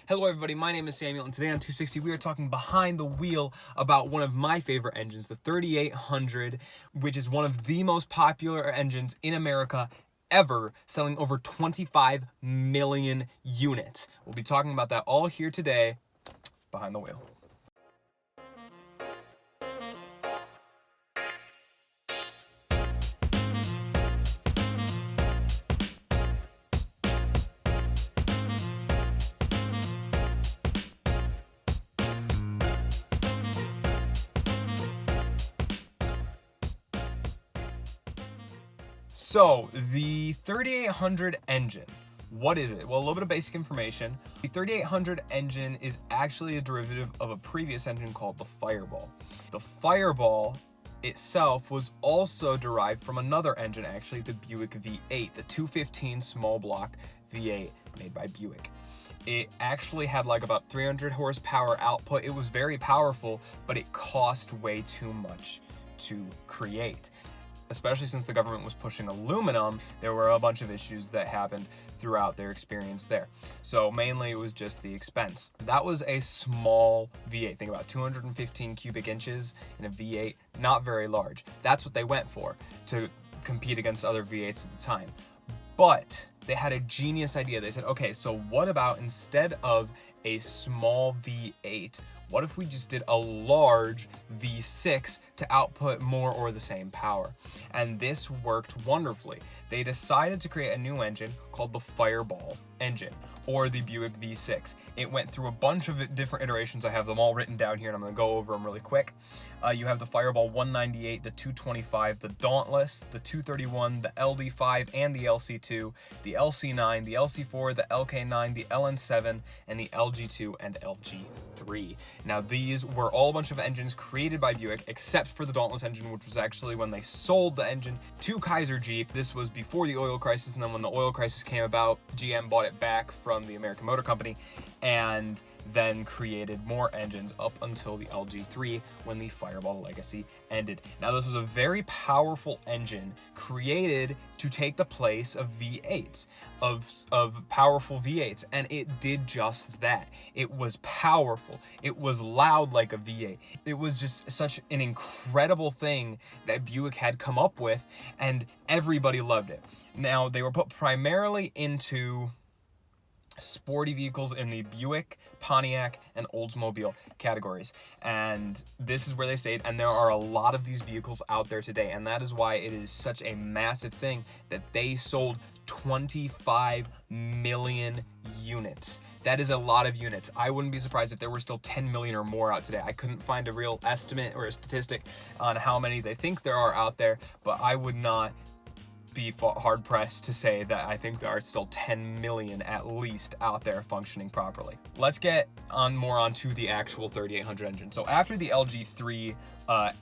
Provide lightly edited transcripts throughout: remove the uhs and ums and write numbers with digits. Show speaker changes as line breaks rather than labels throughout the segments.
Hello everybody, my name is Samuel, and today on 260 we are talking behind the wheel about one of my favorite engines, the 3800, which is one of the most popular engines in America ever, selling over 25 million units. We'll be talking about that all here today, behind the wheel. So, the 3800 engine, what is it? Well, a little bit of basic information. The 3800 engine is actually a derivative of a previous engine called the Fireball. The Fireball itself was also derived from another engine, actually, the Buick V8, the 215 small block V8 made by Buick. It actually had like about 300 horsepower output. It was very powerful, but it cost way too much to create. Especially since the government was pushing aluminum, there were a bunch of issues that happened throughout their experience there. So mainly it was just the expense. That was a small V8. Think about 215 cubic inches in a V8, not very large. That's what they went for, to compete against other V8s at the time. But they had a genius idea. They said, okay, so what about instead of a small V8, what if we just did a large V6 to output more or the same power? And this worked wonderfully. They decided to create a new engine called the Fireball engine, or the Buick V6. It went through a bunch of different iterations. I have them all written down here and I'm gonna go over them really quick. You have the Fireball 198, the 225, the Dauntless, the 231, the LD5 and the LC2, the LC9, the LC4, the LK9, the LN7, and the LG2 and LG3. Now these were all a bunch of engines created by Buick, except for the Dauntless engine, which was actually when they sold the engine to Kaiser Jeep. This was before the oil crisis, and then when the oil crisis came about, GM bought it back from the American Motor Company and then created more engines up until the LG3 when the Fireball legacy ended. Now this was a very powerful engine created to take the place of V8s, of powerful V8s, and it did just that. It was powerful. It was loud like a V8. It was just such an incredible thing that Buick had come up with, and everybody loved it. Now they were put primarily into sporty vehicles in the Buick, Pontiac, and Oldsmobile categories, and this is where they stayed, and there are a lot of these vehicles out there today, and that is why it is such a massive thing that they sold 25 million units. That is a lot of units. I wouldn't be surprised if there were still 10 million or more out today. I couldn't find a real estimate or a statistic on how many they think there are out there, but I would not be hard pressed to say that I think there are still 10 million at least out there functioning properly. Let's get more onto the actual 3800 engine. So after the LG3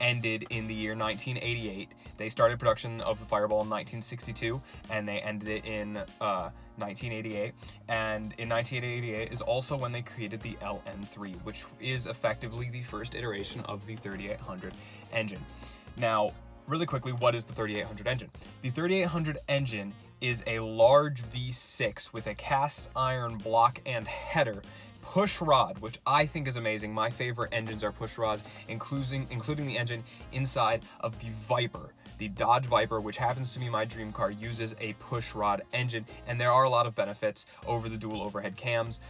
ended in the year 1988, they started production of the Fireball in 1962, and they ended it in 1988. And in 1988 is also when they created the LN3, which is effectively the first iteration of the 3800 engine. Now, really quickly, what is the 3800 engine? The 3800 engine is a large V6 with a cast iron block and header, push rod, which I think is amazing. My favorite engines are push rods, including the engine inside of the Viper. The Dodge Viper, which happens to be my dream car, uses a push rod engine, and there are a lot of benefits over the dual overhead cams,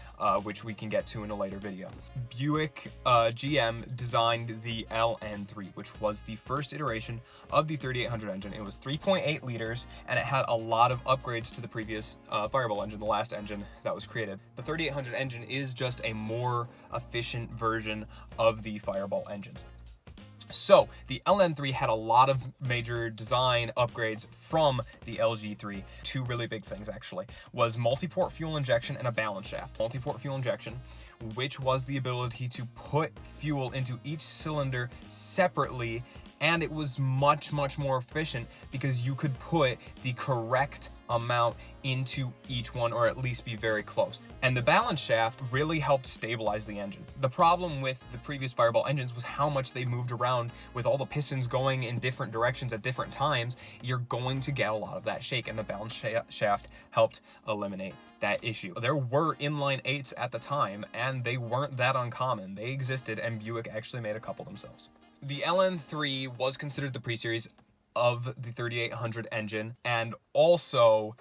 which we can get to in a later video. Buick GM designed the LN3, which was the first iteration of the 3800 engine. It was 3.8 liters, and it had a lot of upgrades to the previous Fireball engine, the last engine that was created. The 3800 engine is just a more efficient version of the Fireball engines. So the LN3 had a lot of major design upgrades from the LG3. Two really big things actually was multi-port fuel injection and a balance shaft. Multi-port fuel injection, which was the ability to put fuel into each cylinder separately, and it was much more efficient because you could put the correct amount into each one, or at least be very close. And the balance shaft really helped stabilize the engine. The problem with the previous Fireball engines was how much they moved around with all the pistons going in different directions at different times. You're going to get a lot of that shake, and the balance shaft helped eliminate that issue. There were inline 8s at the time, and they weren't that uncommon. They existed, and Buick actually made a couple themselves. The LN3 was considered the pre-series of the 3800 engine, and also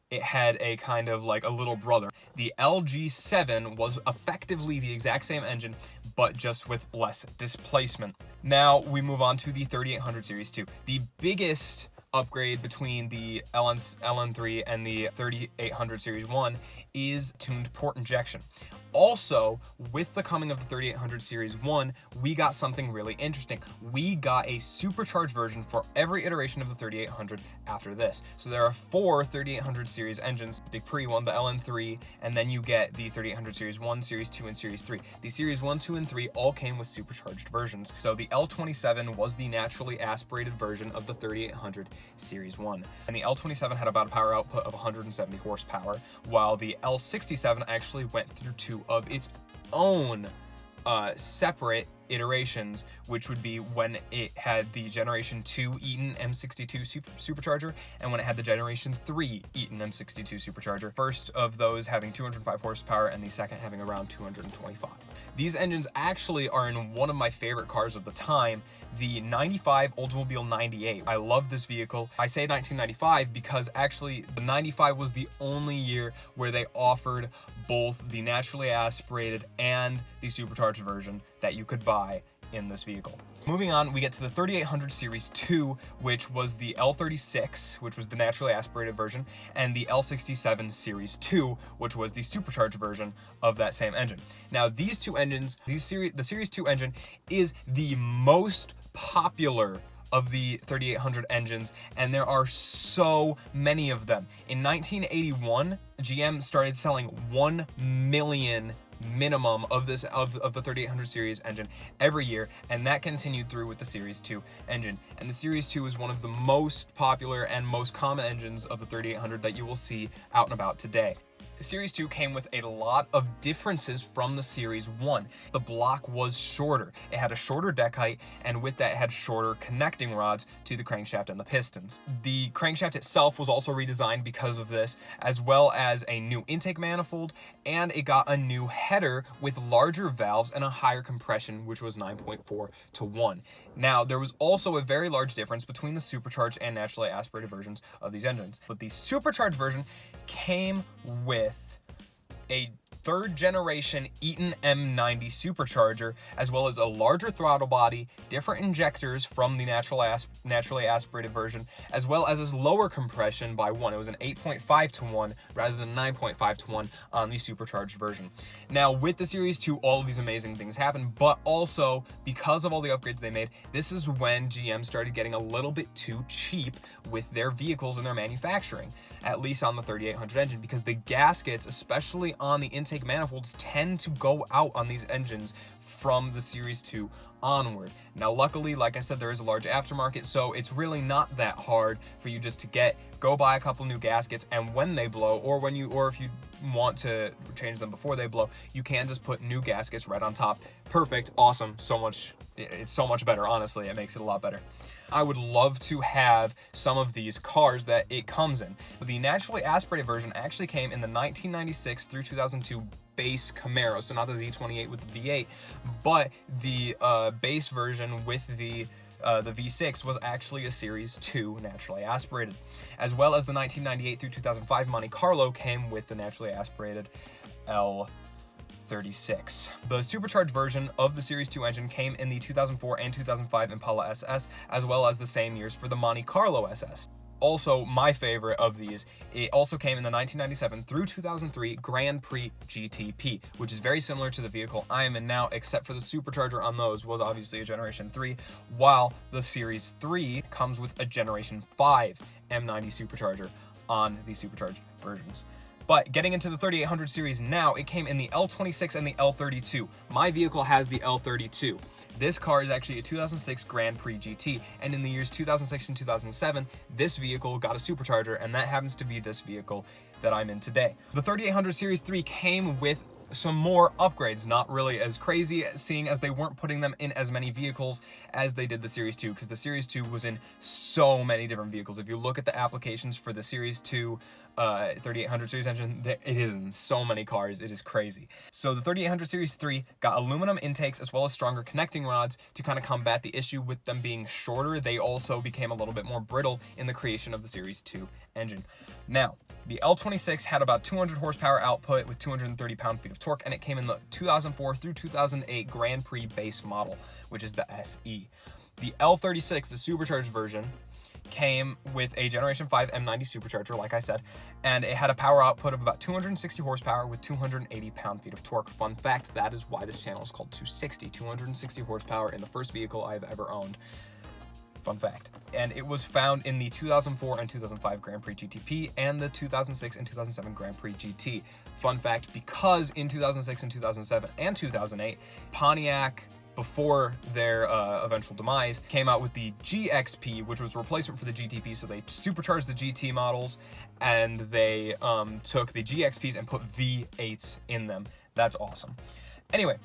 it had a kind of like a little brother. The LG7 was effectively the exact same engine, but just with less displacement. Now we move on to the 3800 Series 2. The biggest upgrade between the LN3 and the 3800 Series 1 is tuned port injection. Also, with the coming of the 3800 Series 1, we got something really interesting. We got a supercharged version for every iteration of the 3800 after this. So there are 4 3800 Series engines, the pre one, the LN3, and then you get the 3800 Series 1, Series 2, and Series 3. The Series 1, 2, and 3 all came with supercharged versions. So the L27 was the naturally aspirated version of the 3800 Series 1. And the L27 had about a power output of 170 horsepower, while the L67 actually went through 2 of its own separate iterations, which would be when it had the Generation 2 Eaton M62 supercharger and when it had the Generation 3 Eaton M62 supercharger. First of those having 205 horsepower and the second having around 225. These engines actually are in one of my favorite cars of the time, the 95 Oldsmobile 98. I love this vehicle. I say 1995 because actually the 95 was the only year where they offered both the naturally aspirated and the supercharged version that you could buy in this vehicle. Moving on, we get to the 3800 Series 2, which was the L36, which was the naturally aspirated version, and the L67 Series 2, which was the supercharged version of that same engine. Now, these two engines, the Series 2 engine is the most popular of the 3800 engines, and there are so many of them. In 1981, GM started selling 1 million minimum of the 3800 series engine every year, and that continued through with the Series 2 engine. And the Series 2 is one of the most popular and most common engines of the 3800 that you will see out and about today. The Series 2 came with a lot of differences from the Series 1. The block was shorter. It had a shorter deck height, and with that it had shorter connecting rods to the crankshaft and the pistons. The crankshaft itself was also redesigned because of this, as well as a new intake manifold, and it got a new header with larger valves and a higher compression, which was 9.4 to 1. Now, there was also a very large difference between the supercharged and naturally aspirated versions of these engines. But the supercharged version came with a third generation Eaton M90 supercharger, as well as a larger throttle body, different injectors from the naturally aspirated version, as well as a lower compression by 1. It was an 8.5 to 1 rather than 9.5 to 1 on the supercharged version. Now, with the Series 2, all of these amazing things happened, but also because of all the upgrades they made, this is when GM started getting a little bit too cheap with their vehicles and their manufacturing, at least on the 3800 engine, because the gaskets, especially on the intake manifolds, tend to go out on these engines from the Series 2 onward. Now, luckily, like I said, there is a large aftermarket, so it's really not that hard for you just to go buy a couple new gaskets, and when they blow, or if you want to change them before they blow, you can just put new gaskets right on top. Perfect, awesome, it's so much better, honestly. It makes it a lot better. I would love to have some of these cars that it comes in. The naturally aspirated version actually came in the 1996 through 2002 base Camaro, so not the Z28 with the V8, but the base version with the V6 was actually a Series 2 naturally aspirated, as well as the 1998 through 2005 Monte Carlo came with the naturally aspirated L36. The supercharged version of the Series 2 engine came in the 2004 and 2005 Impala SS, as well as the same years for the Monte Carlo SS. Also, my favorite of these, it also came in the 1997 through 2003 Grand Prix GTP, which is very similar to the vehicle I am in now, except for the supercharger on those was obviously a Generation 3, while the Series 3 comes with a Generation 5 M90 supercharger on the supercharged versions. But getting into the 3800 series now, it came in the L26 and the L32. My vehicle has the L32. This car is actually a 2006 Grand Prix GT, and in the years 2006 and 2007, this vehicle got a supercharger, and that happens to be this vehicle that I'm in today. The 3800 Series 3 came with some more upgrades, not really as crazy, seeing as they weren't putting them in as many vehicles as they did the Series 2, because the Series 2 was in so many different vehicles. If you look at the applications for the Series 2 3800 series engine, it is in so many cars, it is crazy. So the 3800 Series 3 got aluminum intakes as well as stronger connecting rods to kind of combat the issue with them being shorter. They also became a little bit more brittle in the creation of the Series 2 engine. Now, the L26 had about 200 horsepower output with 230 pound-feet of torque, and it came in the 2004 through 2008 Grand Prix base model, which is the SE. The L36, the supercharged version, came with a Generation 5 M90 supercharger, like I said, and it had a power output of about 260 horsepower with 280 pound-feet of torque. Fun fact, that is why this channel is called 260 horsepower in the first vehicle I've ever owned. Fun fact. And it was found in the 2004 and 2005 Grand Prix GTP and the 2006 and 2007 Grand Prix GT. Fun fact, because in 2006 and 2007 and 2008, Pontiac, before their eventual demise, came out with the GXP, which was a replacement for the GTP. So they supercharged the GT models, and they took the GXPs and put V8s in them. That's awesome. Anyway,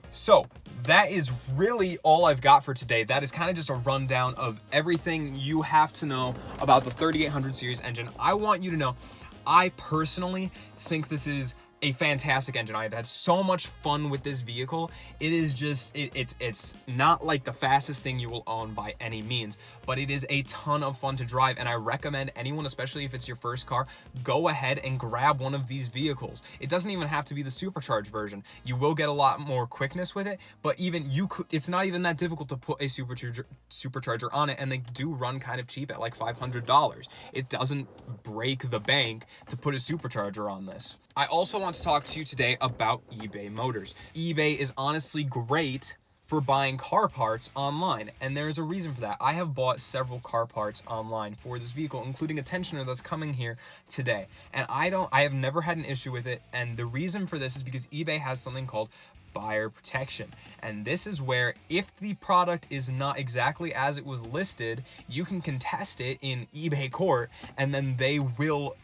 so that is really all I've got for today. That is kind of just a rundown of everything you have to know about the 3800 series engine. I want you to know, I personally think this is a fantastic engine. I've had so much fun with this vehicle. It is just, it's not like the fastest thing you will own by any means, but it is a ton of fun to drive, and I recommend anyone, especially if it's your first car, go ahead and grab one of these vehicles. It doesn't even have to be the supercharged version. You will get a lot more quickness with it, but even you could, it's not even that difficult to put a supercharger on it, and they do run kind of cheap at like $500. It doesn't break the bank to put a supercharger on this. I also want to talk to you today about eBay Motors. eBay is honestly great for buying car parts online, and there's a reason for that. I have bought several car parts online for this vehicle, including a tensioner that's coming here today, and I have never had an issue with it. And the reason for this is because eBay has something called buyer protection, and this is where if the product is not exactly as it was listed, you can contest it in eBay court, and then they will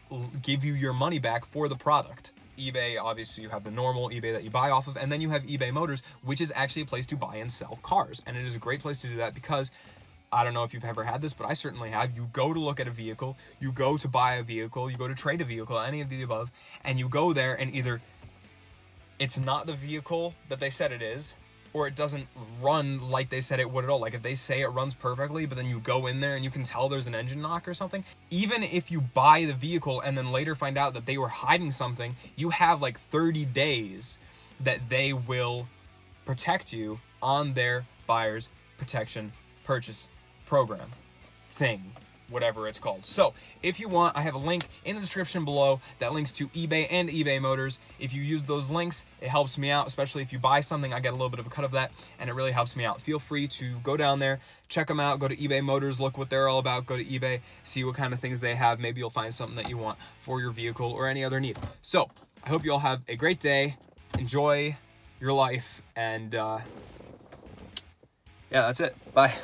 give you your money back for the product. eBay, obviously, you have the normal eBay that you buy off of, and then you have eBay Motors, which is actually a place to buy and sell cars. And it is a great place to do that because, I don't know if you've ever had this, but I certainly have. You go to look at a vehicle, you go to buy a vehicle, you go to trade a vehicle, any of the above, and you go there and either it's not the vehicle that they said it is, or it doesn't run like they said it would at all. Like if they say it runs perfectly, but then you go in there and you can tell there's an engine knock or something. Even if you buy the vehicle and then later find out that they were hiding something, you have like 30 days that they will protect you on their buyer's protection purchase program thing, whatever it's called. So if you want, I have a link in the description below that links to eBay and eBay Motors. If you use those links, it helps me out, especially if you buy something. I get a little bit of a cut of that, and it really helps me out. Feel free to go down there, check them out, go to eBay Motors, look what they're all about, go to eBay, see what kind of things they have. Maybe you'll find something that you want for your vehicle or any other need. So I hope you all have a great day, enjoy your life, and yeah, that's it. Bye.